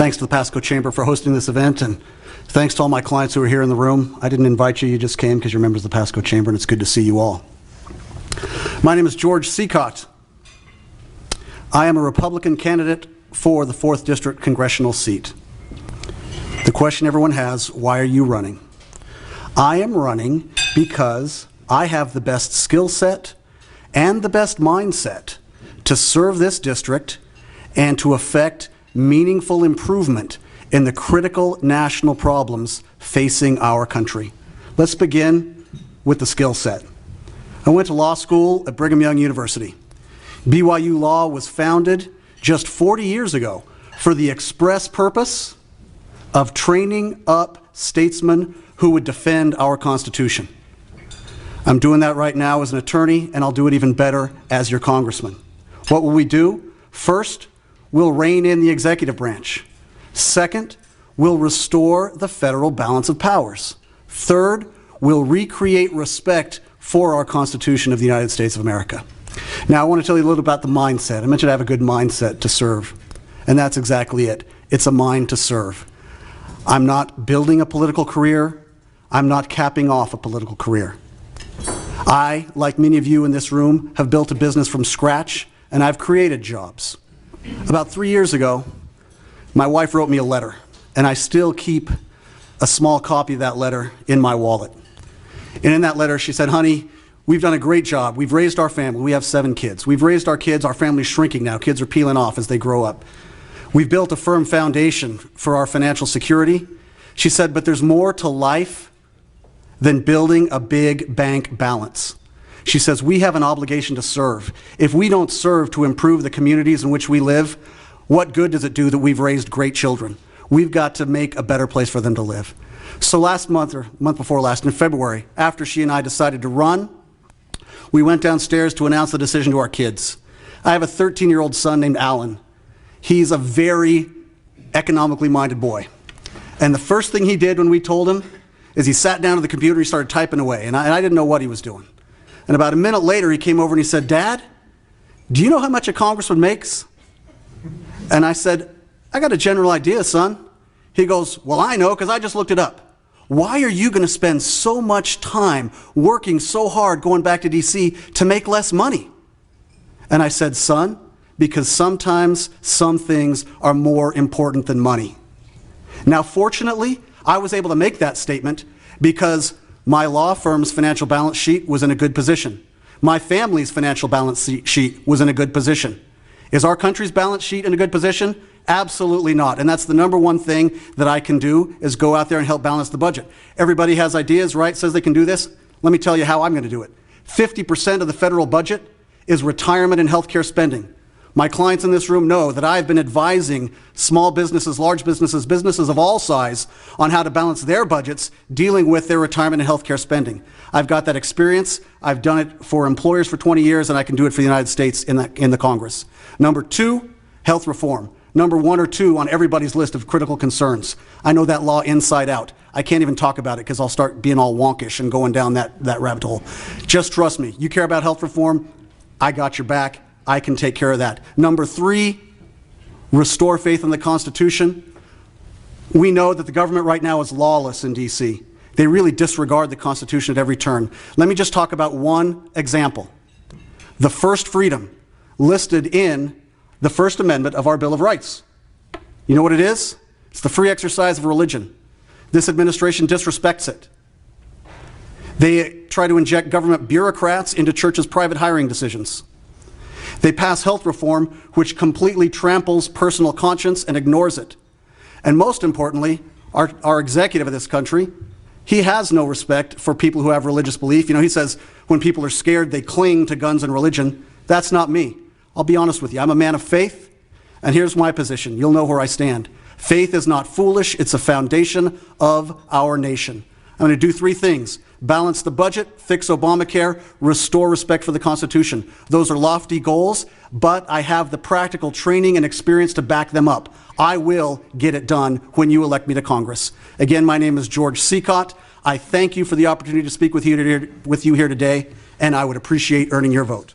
Thanks to the Pasco Chamber for hosting this event, and thanks to all my clients who are here in the room. I didn't invite you, you just came because you're members of the Pasco Chamber, and it's good to see you all. My name is George Cicotte. I am a Republican candidate for the 4th District Congressional seat. The question everyone has, why are you running? I am running because I have the best skill set and the best mindset to serve this district and to affect meaningful improvement in the critical national problems facing our country. Let's begin with the skill set. I went to law school at Brigham Young University. BYU Law was founded just 40 years ago for the express purpose of training up statesmen who would defend our Constitution. I'm doing that right now as an attorney, and I'll do it even better as your congressman. What will we do? First, we'll rein in the executive branch. Second, we'll restore the federal balance of powers. Third, we'll recreate respect for our Constitution of the United States of America. Now, I want to tell you a little about the mindset. I mentioned I have a good mindset to serve, and that's exactly it. It's a mind to serve. I'm not building a political career. I'm not capping off a political career. I, like many of you in this room, have built a business from scratch, and I've created jobs. About 3 years ago, my wife wrote me a letter, and I still keep a small copy of that letter in my wallet. And in that letter, she said, "Honey, we've done a great job. We've raised our family. We have 7 kids. We've raised our kids. Our family's shrinking now. Kids are peeling off as they grow up. We've built a firm foundation for our financial security." She said, "But there's more to life than building a big bank balance." She says, "We have an obligation to serve. If we don't serve to improve the communities in which we live, what good does it do that we've raised great children? We've got to make a better place for them to live." So last month, or month before last, in February, after she and I decided to run, we went downstairs to announce the decision to our kids. I have a 13-year-old son named Alan. He's a very economically minded boy. And the first thing he did when we told him is he sat down at the computer, he started typing away, and I didn't know what he was doing. And about a minute later, he came over and he said, "Dad, do you know how much a congressman makes?" And I said, "I got a general idea, son." He goes, "Well, I know because I just looked it up. Why are you going to spend so much time working so hard going back to D.C. to make less money?" And I said, "Son, because sometimes some things are more important than money." Now, fortunately, I was able to make that statement because my law firm's financial balance sheet was in a good position. My family's financial balance sheet was in a good position. Is our country's balance sheet in a good position? Absolutely not. And that's the number one thing that I can do, is go out there and help balance the budget. Everybody has ideas, right? Says they can do this. Let me tell you how I'm going to do it. 50% of the federal budget is retirement and health care spending. My clients in this room know that I've been advising small businesses, large businesses, businesses of all size on how to balance their budgets dealing with their retirement and health care spending. I've got that experience. I've done it for employers for 20 years, and I can do it for the United States in the Congress. Number 2, health reform. Number 1 or 2 on everybody's list of critical concerns. I know that law inside out. I can't even talk about it because I'll start being all wonkish and going down that rabbit hole. Just trust me. You care about health reform? I got your back. I can take care of that. Number 3, restore faith in the Constitution. We know that the government right now is lawless in D.C. They really disregard the Constitution at every turn. Let me just talk about one example. The first freedom listed in the First Amendment of our Bill of Rights. You know what it is? It's the free exercise of religion. This administration disrespects it. They try to inject government bureaucrats into churches' private hiring decisions. They pass health reform which completely tramples personal conscience and ignores it. And most importantly, our executive of this country, he has no respect for people who have religious belief. You know, he says when people are scared, they cling to guns and religion. That's not me. I'll be honest with you. I'm a man of faith, and here's my position. You'll know where I stand. Faith is not foolish. It's a foundation of our nation. I'm going to do 3 things. Balance the budget, fix Obamacare, restore respect for the Constitution. Those are lofty goals, but I have the practical training and experience to back them up. I will get it done when you elect me to Congress. Again, my name is George Cicotte. I thank you for the opportunity to speak with you here today, and I would appreciate earning your vote.